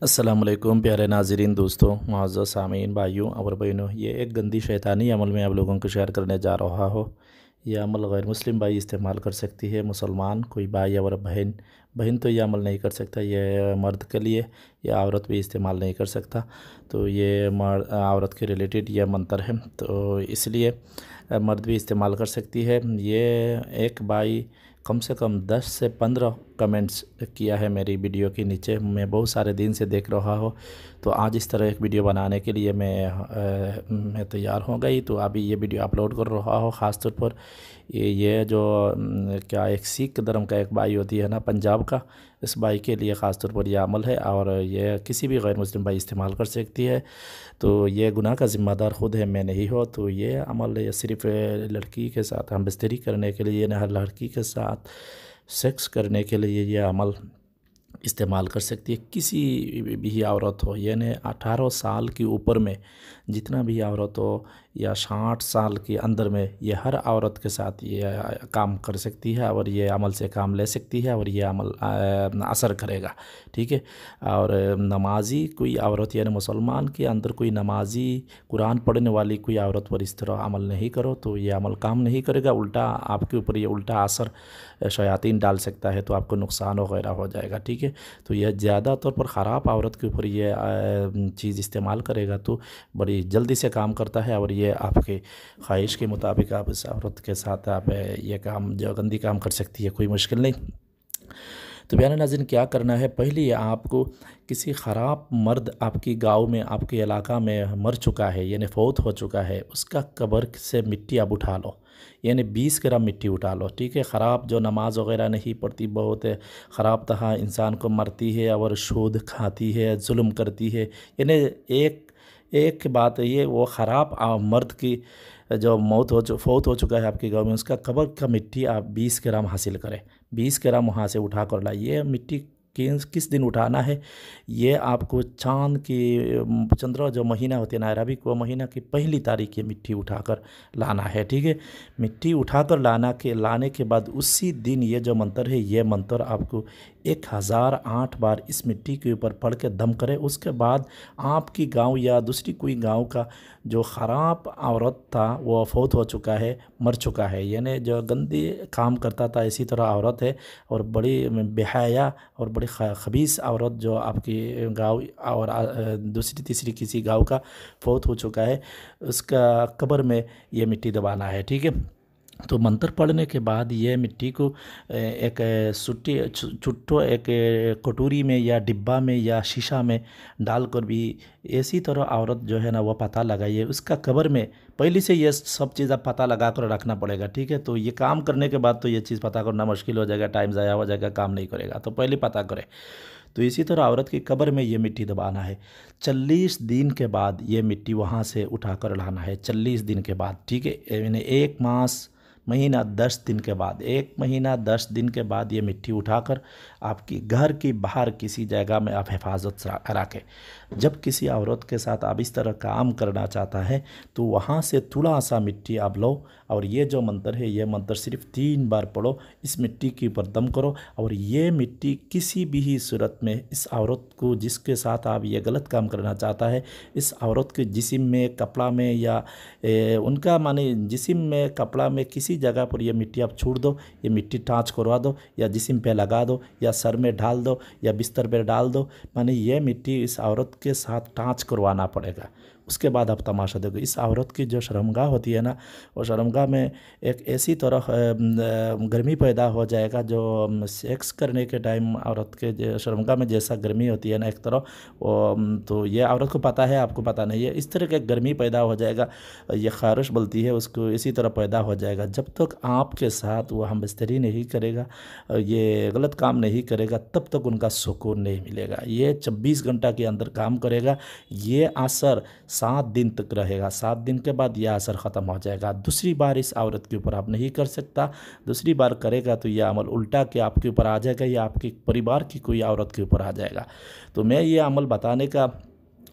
अस्सलामुअलैकुम प्यारे नाज़रीन, दोस्तों, मुअज़्ज़ज़ सामीन, भाइयों और बहनों। ये एक गंदी शैतानी अमल में आप लोगों को शेयर करने जा रहा हो। यह अमल गैर मुस्लिम भाई इस्तेमाल कर सकती है। मुसलमान कोई भाई और बहन बहन तो ये अमल नहीं कर सकता। ये मर्द के लिए, या औरत भी इस्तेमाल नहीं कर सकता। तो ये औरत के रिलेटेड यह मंतर है, तो इसलिए मर्द भी इस्तेमाल कर सकती है। ये एक भाई कम से कम 10 से 15 कमेंट्स किया है मेरी वीडियो के नीचे। मैं बहुत सारे दिन से देख रहा हूँ, तो आज इस तरह एक वीडियो बनाने के लिए मैं तैयार हो गई। तो अभी ये वीडियो अपलोड कर रहा हूँ। ख़ास तौर पर ये जो क्या एक सिख धर्म का एक भाई होती है ना, पंजाब का, इस भाई के लिए ख़ास तौर पर यह अमल है, और ये किसी भी गैर मुस्लिम भाई इस्तेमाल कर सकती है। तो ये गुनाह का ज़िम्मेदार ख़ुद है, मैं नहीं हो। तो ये अमल ये सिर्फ़ लड़की के साथ हम बिस्तरी करने के लिए, ना लड़की के साथ सेक्स करने के लिए ये अमल इस्तेमाल कर सकती है। किसी भी औरत हो, यानी 18 साल की ऊपर में जितना भी औरत हो, या 60 साल के अंदर में, ये हर औरत के साथ ये काम कर सकती है, और ये अमल से काम ले सकती है, और ये अमल असर करेगा। ठीक है। और नमाजी कोई औरत, यानी मुसलमान के अंदर कोई नमाजी कुरान पढ़ने वाली कोई औरत पर इस तरह अमल नहीं करो, तो ये अमल काम नहीं करेगा। उल्टा आपके ऊपर ये उल्टा असर शयातीन डाल सकता है, तो आपको नुकसान वगैरह हो जाएगा। ठीक है। तो यह ज़्यादा तौर पर ख़राब औरत के ऊपर ये चीज़ इस्तेमाल करेगा, तो बड़ी जल्दी से काम करता है, और ये आपके ख्वाहिश के मुताबिक आप इस औरत के साथ आप ये काम जो गंदी काम कर सकती है, कोई मुश्किल नहीं। तो प्यारे नाज़रीन, क्या करना है, पहले आपको किसी ख़राब मर्द आपकी गांव में, आपके इलाका में मर चुका है, यानी फ़ौत हो चुका है, उसका कब्र से मिट्टी आप उठा लो, यानी 20 ग्राम मिट्टी उठा लो। ठीक है। ख़राब जो नमाज वगैरह नहीं पढ़ती, बहुत ख़राब तरह इंसान को मरती है और सूद खाती है, जुल्म करती है, यानी एक एक बात ये, वो ख़राब मर्द की जो फौत हो चुका है आपके गांव में, उसका कब्र का मिट्टी आप 20 ग्राम हासिल करें। 20 ग्राम वहाँ से उठा कर लाइए। मिट्टी किस दिन उठाना है, ये आपको चाँद की चंद्र जो महीना होती है ना, अरबी को महीना की पहली तारीख ये मिट्टी उठाकर लाना है। ठीक है। मिट्टी उठाकर लाने के बाद उसी दिन ये जो मंत्र है, ये मंत्र आपको 1008 बार इस मिट्टी के ऊपर पढ़ के दम करें। उसके बाद आपकी गांव या दूसरी कोई गांव का जो ख़राब औरत था, वो फौत हो चुका है, मर चुका है, यानी जो गंदी काम करता था, इसी तरह औरत है, और बड़ी बेहया और बड़ी खबीस औरत जो आपकी गांव और दूसरी तीसरी किसी गांव का फौत हो चुका है, उसका कब्र में ये मिट्टी दबाना है। ठीक है। तो मंत्र पढ़ने के बाद ये मिट्टी को एक छुट्टो एक कटोरी में या डिब्बा में या शीशा में डालकर भी इसी तरह औरत जो है ना, वो पता लगाइए उसका कब्र में। पहले से ये सब चीज़ आप पता लगा कर रखना पड़ेगा। ठीक है। तो ये काम करने के बाद तो ये चीज़ पता करना मुश्किल हो जाएगा, टाइम ज़ाया हो जाएगा, काम नहीं करेगा, तो पहले पता करें। तो इसी तरह औरत की कब्र में ये मिट्टी दबाना है। 40 दिन के बाद ये मिट्टी वहाँ से उठा कर लाना है, 40 दिन के बाद। ठीक है। यानी 1 मास महीना 10 दिन के बाद, 1 महीना 10 दिन के बाद ये मिट्टी उठाकर आपकी घर की बाहर किसी जगह में आप हिफाजत से रखें। जब किसी औरत के साथ आप इस तरह काम करना चाहता है, तो वहाँ से थोड़ा सा मिट्टी आप लो, और ये जो मंत्र है, ये मंत्र सिर्फ 3 बार पढ़ो, इस मिट्टी के ऊपर दम करो, और ये मिट्टी किसी भी सूरत में इस औरत को जिसके साथ आप ये गलत काम करना चाहता है, इस औरत के जिस्म में, कपड़ा में, या उनका माने जिस्म में, कपड़ा में, किसी जगह पर ये मिट्टी आप छोड़ दो। ये मिट्टी टाँच करवा दो, या जिस्म पे लगा दो, या सर में डाल दो, या बिस्तर पे डाल दो। माने ये मिट्टी इस औरत के साथ टाँच करवाना पड़ेगा। उसके बाद आप तमाशा देखो। इस औरत की जो शर्मगाह होती है ना, वो शर्मगाह में एक ऐसी तरह गर्मी पैदा हो जाएगा, जो सेक्स करने के टाइम औरत के शर्मगाह में जैसा गर्मी होती है ना, एक तरह वो, तो ये औरत को पता है, आपको पता नहीं है, इस तरह का गर्मी पैदा हो जाएगा। ये खारिश बोलती है उसको, इसी तरह पैदा हो जाएगा। जब तक आपके साथ वो हम बिस्तरी नहीं करेगा, ये गलत काम नहीं करेगा, तब तक उनका सुकून नहीं मिलेगा। ये 24 घंटा के अंदर काम करेगा। ये असर 7 दिन तक रहेगा। 7 दिन के बाद यह असर ख़त्म हो जाएगा। दूसरी बार इस औरत के ऊपर आप नहीं कर सकता। दूसरी बार करेगा तो यह अमल उल्टा के आपके ऊपर आ जाएगा, या आपके परिवार की कोई औरत के ऊपर आ जाएगा। तो मैं ये अमल बताने का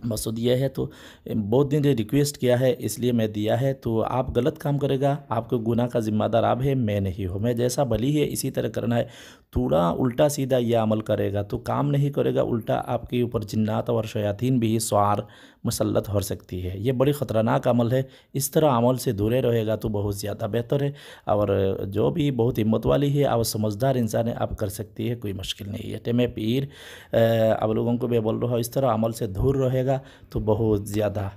मकसूद ये है। तो बहुत दिन से रिक्वेस्ट किया है इसलिए मैं दिया है। तो आप गलत काम करेगा, आपको गुनाह का ज़िम्मेदार आप है, मैं नहीं हूँ। मैं जैसा बली है इसी तरह करना है। थोड़ा उल्टा सीधा ये अमल करेगा तो काम नहीं करेगा, उल्टा आपके ऊपर जिन्नात और शयातीन भी सवार मुसल्लत हो सकती है। ये बड़ी ख़तरनाक अमल है। इस तरह अमल से दूरे रहेगा तो बहुत ज़्यादा बेहतर है। और जो भी बहुत हिम्मत वाली है और समझदार इंसान है, आप कर सकती है, कोई मुश्किल नहीं है। तो मैं पीर आप लोगों को मैं बोल रहा हूँ इस तरह अमल से दूर रहेगा तो बहुत ज़्यादा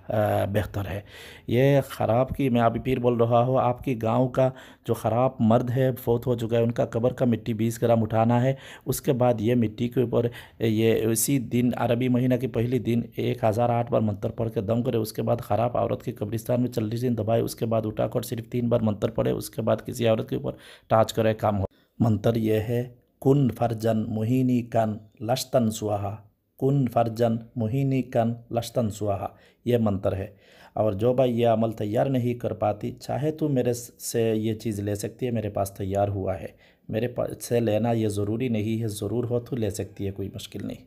बेहतर है। ये ख़राब की मैं अभी फिर बोल रहा हूँ, आपकी गांव का जो ख़राब मर्द है फौत हो चुका है, उनका कब्र का मिट्टी 20 ग्राम उठाना है। उसके बाद ये मिट्टी के ऊपर ये उसी दिन अरबी महीना के पहले दिन 1008 बार मंत्र पढ़ के दम करे। उसके बाद ख़राब औरत के कब्रिस्तान में 40 दिन दबाए। उसके बाद उठाकर सिर्फ 3 बार मंत्र पढ़े। उसके बाद किसी औरत के ऊपर टाच करे, काम हो। मंत्र ये है, कुन फरजन मोहिनी कन लश्तन सुहा, कुन फरजन मोहिनी कन लश्तन सुहा, ये मंत्र है। और जो भाई ये अमल तैयार नहीं कर पाती, चाहे तो मेरे से ये चीज़ ले सकती है, मेरे पास तैयार हुआ है। मेरे पास से लेना ये ज़रूरी नहीं है, ज़रूर हो तो ले सकती है, कोई मुश्किल नहीं।